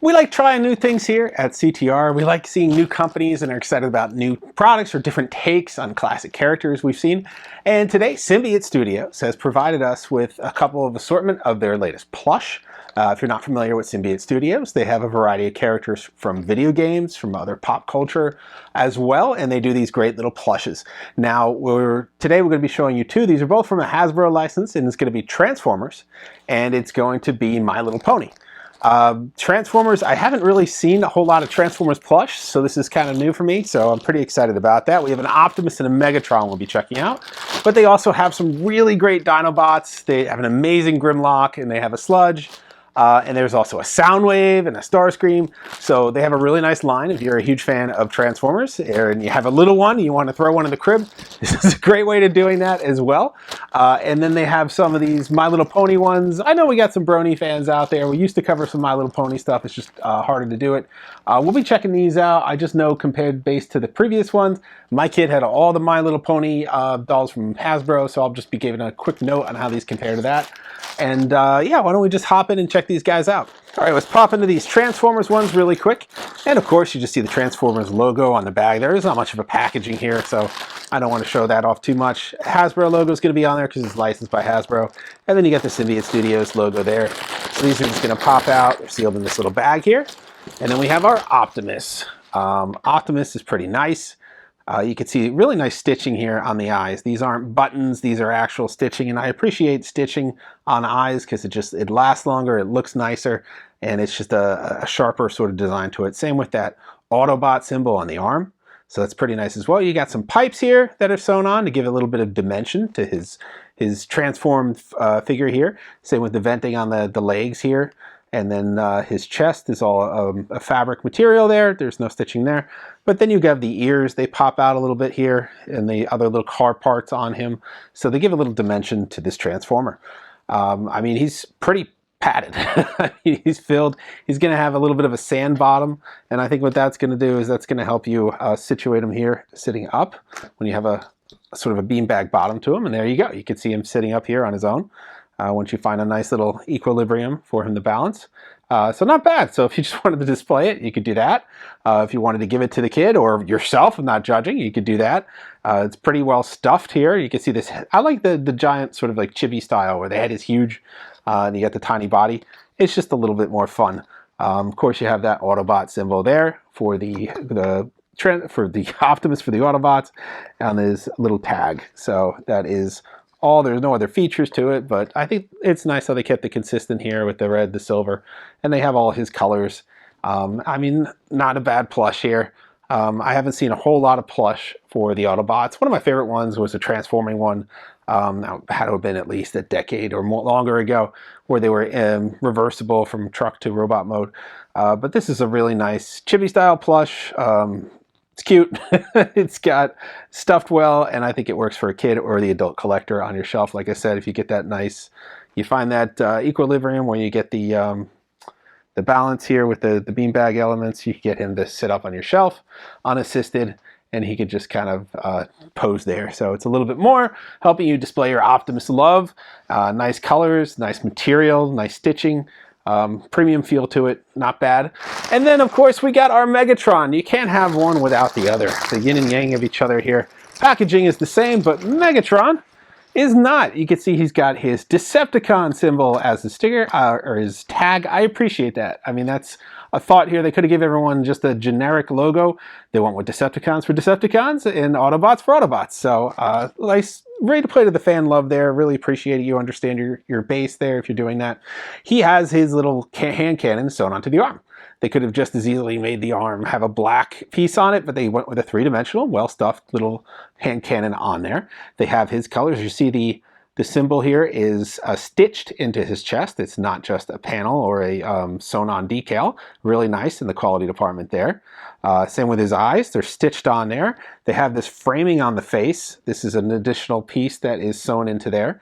We like trying new things here at CTR. We like seeing new companies and are excited about new products or different takes on classic characters we've seen. And today, Symbiote Studios has provided us with a couple of assortment of their latest plush. If you're not familiar with Symbiote Studios, they have a variety of characters from video games, from other pop culture as well, and they do these great little plushes. Now, today we're going to be showing you two. These are both from a Hasbro license, and it's going to be Transformers, and it's going to be My Little Pony. Transformers, I haven't really seen a whole lot of Transformers plush, so this is kind of new for me, so I'm pretty excited about that. We have an Optimus and a Megatron we'll be checking out, but they also have some really great Dinobots. They have an amazing Grimlock, and they have a Sludge. And there's also a Soundwave and a Starscream. So they have a really nice line if you're a huge fan of Transformers and you have a little one, you want to throw one in the crib. This is a great way to doing that as well. And then they have some of these My Little Pony ones. I know we got some Brony fans out there. We used to cover some My Little Pony stuff. It's just harder to do it. We'll be checking these out. I just know compared based to the previous ones, my kid had all the My Little Pony dolls from Hasbro. So I'll just be giving a quick note on how these compare to that. And yeah, why don't we just hop in and check these guys out. All right, let's pop into these Transformers ones really quick. And of course, you just see the Transformers logo on the bag. There is not much of a packaging here, so I don't want to show that off too much. Hasbro logo is going to be on there because it's licensed by Hasbro. And then you got the Symbiote Studios logo there. So these are just going to pop out. They're sealed in this little bag here. And then we have our Optimus. Optimus is pretty nice. You can see really nice stitching here on the eyes. These aren't buttons, these are actual stitching, and I appreciate stitching on eyes because it lasts longer, it looks nicer, and it's just a sharper sort of design to it. Same with that Autobot symbol on the arm. So that's pretty nice as well. You got some pipes here that are sewn on to give a little bit of dimension to his transformed figure here. Same with the venting on the legs here. And then his chest is all a fabric material there. There's no stitching there. But then you have the ears. They pop out a little bit here and the other little car parts on him. So they give a little dimension to this Transformer. I mean, he's pretty padded. He's filled. He's going to have a little bit of a sand bottom. And I think what that's going to do is that's going to help you situate him here sitting up when you have a sort of a beanbag bottom to him. And there you go. You can see him sitting up here on his own. Once you find a nice little equilibrium for him to balance. So not bad. So if you just wanted to display it, you could do that. If you wanted to give it to the kid or yourself, I'm not judging, you could do that. It's pretty well stuffed here. You can see this. I like the giant sort of like chibi style where the head is huge and you got the tiny body. It's just a little bit more fun. Of course, you have that Autobot symbol there for the Optimus for the Autobots and his little tag. So that is there's no other features to it, but I think it's nice how they kept it consistent here with the red, the silver, and they have all his colors. I mean, not a bad plush here. I haven't seen a whole lot of plush for the Autobots. One of my favorite ones was a transforming one. That had to have been at least a decade or more longer ago, where they were reversible from truck to robot mode. But this is a really nice chibi style plush. It's cute. It's got stuffed well, and I think it works for a kid or the adult collector on your shelf. Like I said, if you get that nice, you find that equilibrium where you get the balance here with the beanbag elements, you can get him to sit up on your shelf unassisted, and he could just kind of pose there. So it's a little bit more helping you display your Optimus love. Nice colors, nice material, nice stitching. Premium feel to it, not bad. And then of course we got our Megatron. You can't have one without the other. The yin and yang of each other here. Packaging is the same, but Megatron is not. You can see he's got his Decepticon symbol as the sticker or his tag. I appreciate that. I mean, that's a thought here. They could have given everyone just a generic logo. They went with Decepticons for Decepticons and Autobots for Autobots. So nice, ready to play to the fan love there. Really appreciate it. You understand your base there if you're doing that. He has his little hand cannon sewn onto the arm. They could have just as easily made the arm have a black piece on it, but they went with a three-dimensional, well-stuffed little hand cannon on there. They have his colors. You see the symbol here is stitched into his chest. It's not just a panel or a sewn-on decal. Really nice in the quality department there. Same with his eyes. They're stitched on there. They have this framing on the face. This is an additional piece that is sewn into there.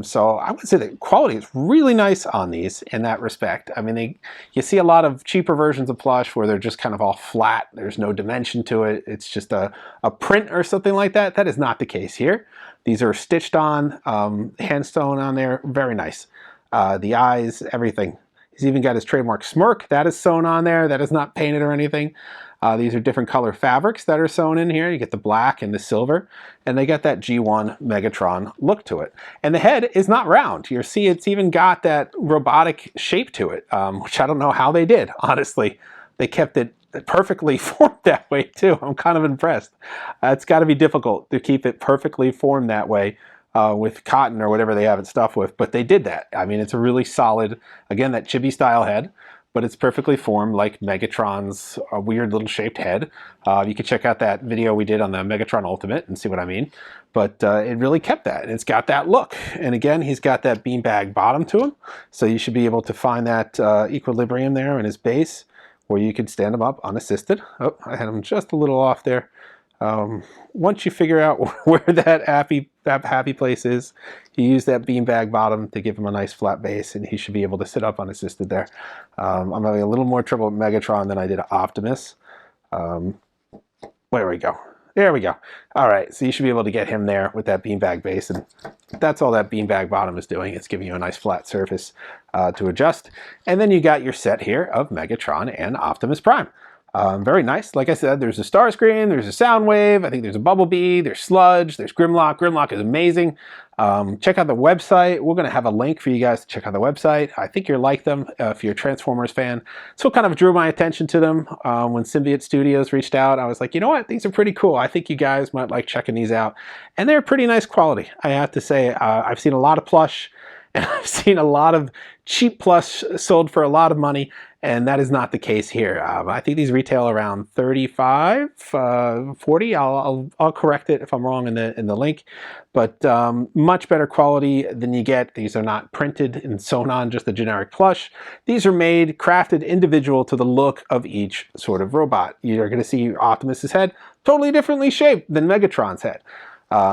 So I would say the quality is really nice on these in that respect. I mean, you see a lot of cheaper versions of plush where they're just kind of all flat. There's no dimension to it. It's just a print or something like that. That is not the case here. These are stitched on, hand sewn on there. Very nice. The eyes, everything. He's even got his trademark smirk. That is sewn on there. That is not painted or anything. These are different color fabrics that are sewn in here. You get the black and the silver, and they got that G1 Megatron look to it. And the head is not round. You see, it's even got that robotic shape to it, which I don't know how they did, honestly. They kept it perfectly formed that way too. I'm kind of impressed. It's got to be difficult to keep it perfectly formed that way with cotton or whatever they have it stuffed with, but they did that. I mean, it's a really solid, again, that chibi style head, but it's perfectly formed like Megatron's weird little shaped head. You can check out that video we did on the Megatron Ultimate and see what I mean. But it really kept that, and it's got that look. And again, he's got that beanbag bottom to him, so you should be able to find that equilibrium there in his base, where you could stand him up unassisted. Oh, I had him just a little off there. Once you figure out where that happy place is, you use that beanbag bottom to give him a nice flat base, and he should be able to sit up unassisted there. I'm having a little more trouble with Megatron than I did Optimus. Where we go? There we go. All right, so you should be able to get him there with that beanbag base, and that's all that beanbag bottom is doing. It's giving you a nice flat surface to adjust. And then you got your set here of Megatron and Optimus Prime. Very nice. Like I said, there's a Starscream, there's a Soundwave, I think there's a Bumblebee, there's Sludge, there's Grimlock. Grimlock is amazing. Check out the website. We're going to have a link for you guys to check out the website. I think you'll like them if you're a Transformers fan. So it kind of drew my attention to them when Symbiote Studios reached out. I was like, you know what? These are pretty cool. I think you guys might like checking these out. And they're pretty nice quality, I have to say. I've seen a lot of plush, and I've seen a lot of cheap plush sold for a lot of money, and that is not the case here. I think these retail around 35, 40. I'll correct it if I'm wrong in the link, but much better quality than you get. These are not printed and sewn on just a generic plush. These are made, crafted individual to the look of each sort of robot. You're going to see Optimus's head totally differently shaped than Megatron's head.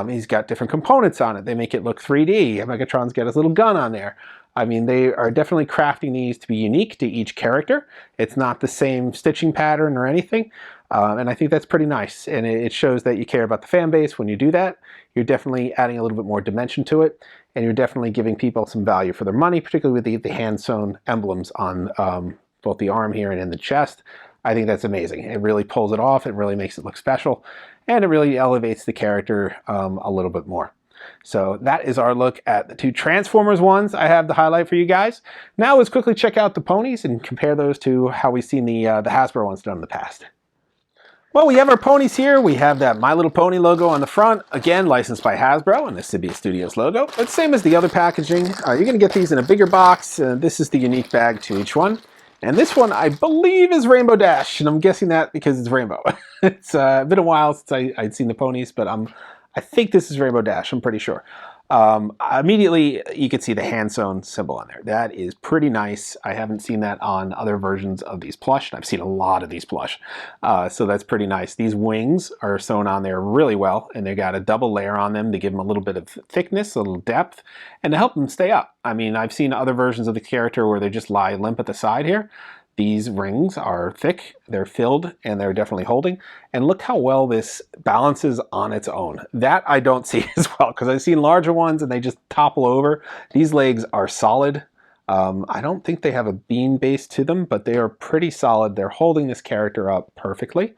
He's got different components on it. They make it look 3D. Megatron's got his little gun on there. I mean, they are definitely crafting these to be unique to each character. It's not the same stitching pattern or anything. And I think that's pretty nice. And it shows that you care about the fan base when you do that. You're definitely adding a little bit more dimension to it. And you're definitely giving people some value for their money, particularly with the hand-sewn emblems on both the arm here and in the chest. I think that's amazing. It really pulls it off. It really makes it look special. And it really elevates the character a little bit more. So that is our look at the two Transformers ones I have to highlight for you guys. Now let's quickly check out the ponies and compare those to how we've seen the Hasbro ones done in the past. Well, we have our ponies here. We have that My Little Pony logo on the front. Again, licensed by Hasbro, and the Symbiote Studios logo. But same as the other packaging. You're going to get these in a bigger box. This is the unique bag to each one. And this one, I believe, is Rainbow Dash, and I'm guessing that because it's rainbow. It's been a while since I'd seen the ponies, but I think this is Rainbow Dash, I'm pretty sure. Immediately, you can see the hand-sewn symbol on there. That is pretty nice. I haven't seen that on other versions of these plush, and I've seen a lot of these plush. So that's pretty nice. These wings are sewn on there really well, and they got a double layer on them to give them a little bit of thickness, a little depth, and to help them stay up. I mean, I've seen other versions of the character where they just lie limp at the side here. These rings are thick, they're filled, and they're definitely holding. And look how well this balances on its own. That I don't see as well, because I've seen larger ones and they just topple over. These legs are solid. I don't think they have a beam base to them, but they are pretty solid. They're holding this character up perfectly.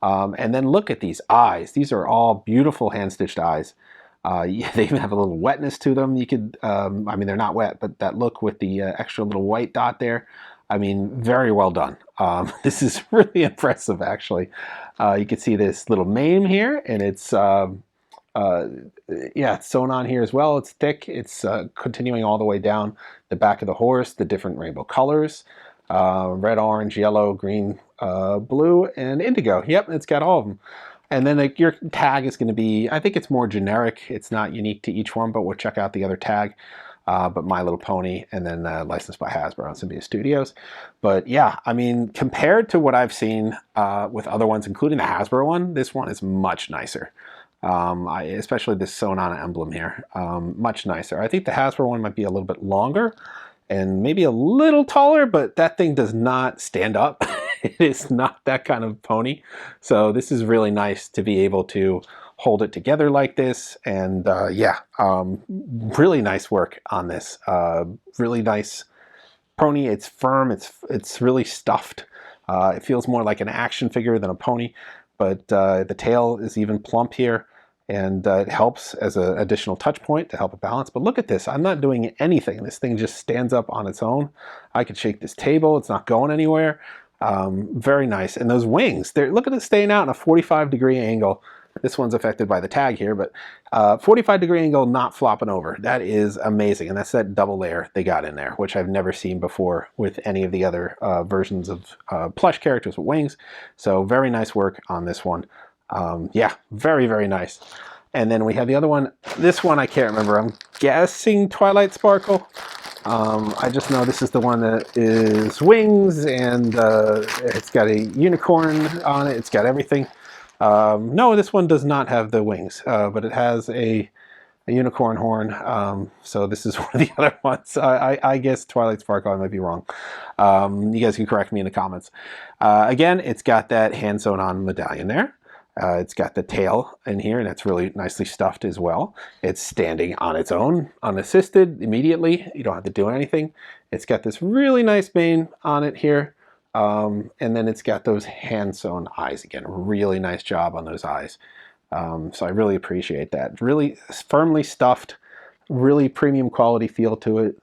And then look at these eyes. These are all beautiful hand-stitched eyes. They even have a little wetness to them. You could, I mean, they're not wet, but that look with the extra little white dot there, I mean, very well done. This is really impressive, actually. You can see this little mane here, and it's, yeah, it's sewn on here as well. It's thick. It's continuing all the way down the back of the horse, the different rainbow colors, red, orange, yellow, green, blue, and indigo. Yep, it's got all of them. And then your tag is going to be, I think it's more generic. It's not unique to each one, but we'll check out the other tag. But My Little Pony, and then licensed by Hasbro and Symbiote Studios. But yeah, I mean, compared to what I've seen with other ones, including the Hasbro one, this one is much nicer. Especially this sewn-on emblem here, much nicer. I think the Hasbro one might be a little bit longer and maybe a little taller, but that thing does not stand up. It is not that kind of pony. So this is really nice to be able to hold it together like this, and yeah, really nice work on this. Really nice pony. It's firm, it's really stuffed. It feels more like an action figure than a pony, but the tail is even plump here, and it helps as an additional touch point to help it balance. But look at this, I'm not doing anything. This thing just stands up on its own. I could shake this table, it's not going anywhere. Very nice. And those wings, look at it staying out in a 45-degree angle. This one's affected by the tag here, but 45-degree angle, not flopping over. That is amazing. And that's that double layer they got in there, which I've never seen before with any of the other versions of plush characters with wings. So very nice work on this one. Yeah, very, very nice. And then we have the other one. This one I can't remember. I'm guessing Twilight Sparkle. I just know this is the one that is wings, and it's got a unicorn on it. It's got everything. No, this one does not have the wings, but it has a unicorn horn. So this is one of the other ones. I guess Twilight Sparkle, I might be wrong. You guys can correct me in the comments. Again, it's got that hand sewn on medallion there. It's got the tail in here, and it's really nicely stuffed as well. It's standing on its own, unassisted, immediately. You don't have to do anything. It's got this really nice mane on it here. And then it's got those hand-sewn eyes again. Really nice job on those eyes. So I really appreciate that. Really firmly stuffed, really premium quality feel to it.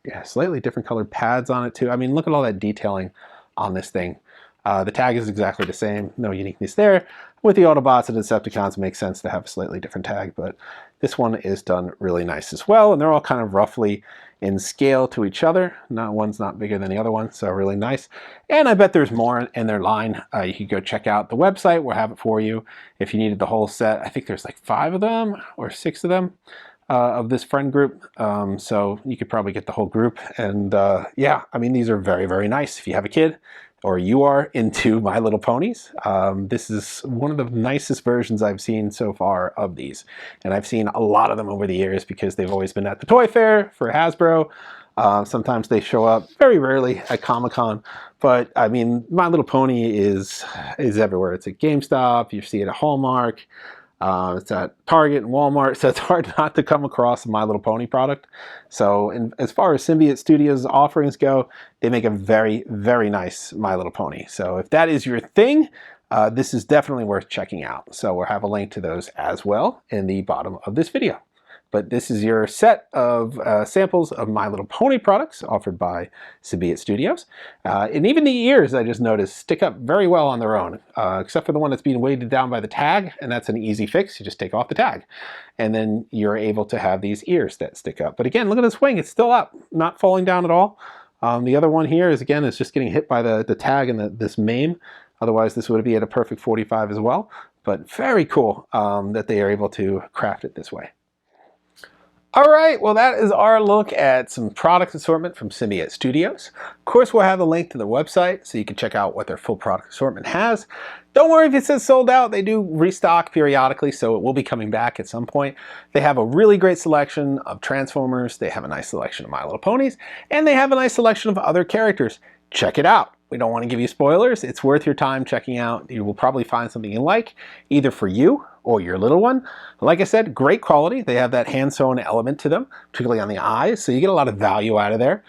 Yeah, slightly different colored pads on it too. I mean, look at all that detailing on this thing. The tag is exactly the same, no uniqueness there. With the Autobots and Decepticons, it makes sense to have a slightly different tag, but this one is done really nice as well, and they're all kind of roughly in scale to each other. One's not bigger than the other one, so really nice. And I bet there's more in their line. You can go check out the website. We'll have it for you. If you needed the whole set, I think there's like 5 of them or 6 of them of this friend group. So you could probably get the whole group. And yeah, I mean, these are very, very nice. If you have a kid, or you are into My Little Ponies, this is one of the nicest versions I've seen so far of these. And I've seen a lot of them over the years because they've always been at the toy fair for Hasbro. Sometimes they show up, very rarely at Comic-Con. But I mean, My Little Pony is everywhere. It's at GameStop, you see it at Hallmark, it's at Target and Walmart, so it's hard not to come across a My Little Pony product. So as far as Symbiote Studios offerings go, they make a very, very nice My Little Pony. So if that is your thing, this is definitely worth checking out. So we'll have a link to those as well in the bottom of this video. But this is your set of samples of My Little Pony products offered by Symbiote Studios. And even the ears, I just noticed, stick up very well on their own, except for the one that's being weighted down by the tag, and that's an easy fix. You just take off the tag. And then you're able to have these ears that stick up. But again, look at this wing. It's still up, not falling down at all. The other one here is, again, is just getting hit by the tag and this mane. Otherwise, this would be at a perfect 45 as well. But very cool that they are able to craft it this way. All right, well, that is our look at some product assortment from Symbiote Studios. Of course, we'll have a link to the website so you can check out what their full product assortment has. Don't worry if it says sold out. They do restock periodically, so it will be coming back at some point. They have a really great selection of Transformers. They have a nice selection of My Little Ponies, and they have a nice selection of other characters. Check it out. We don't want to give you spoilers. It's worth your time checking out. You will probably find something you like, either for you or your little one. Like I said, great quality. They have that hand-sewn element to them, particularly on the eyes, so you get a lot of value out of there.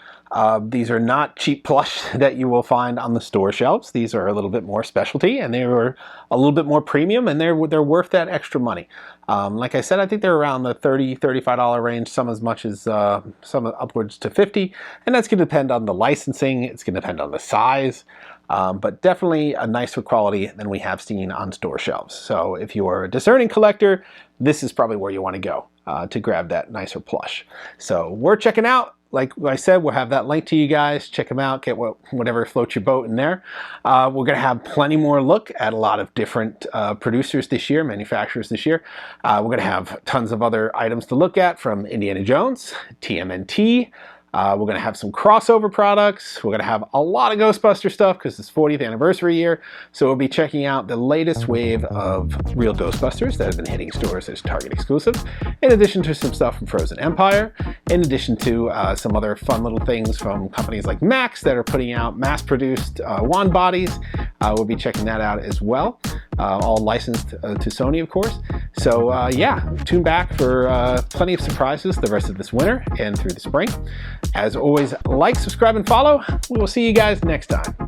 These are not cheap plush that you will find on the store shelves. These are a little bit more specialty, and they were a little bit more premium, and they're worth that extra money. Like I said, I think they're around the $30, $35 range, some as much as some upwards to $50, and that's going to depend on the licensing. It's going to depend on the size, but definitely a nicer quality than we have seen on store shelves. So if you are a discerning collector, this is probably where you want to go to grab that nicer plush. So we're checking out. Like I said, we'll have that link to you guys. Check them out. Get whatever floats your boat in there. We're going to have plenty more look at a lot of different producers this year, manufacturers this year. We're going to have tons of other items to look at, from Indiana Jones, TMNT. We're going to have some crossover products. We're going to have a lot of Ghostbuster stuff because it's 40th anniversary year. So we'll be checking out the latest wave of real Ghostbusters that have been hitting stores as Target exclusives, in addition to some stuff from Frozen Empire, in addition to some other fun little things from companies like Max that are putting out mass-produced wand bodies. We'll be checking that out as well. all licensed to Sony, of course. So yeah, tune back for plenty of surprises the rest of this winter and through the spring. As always, like, subscribe, and follow. We will see you guys next time.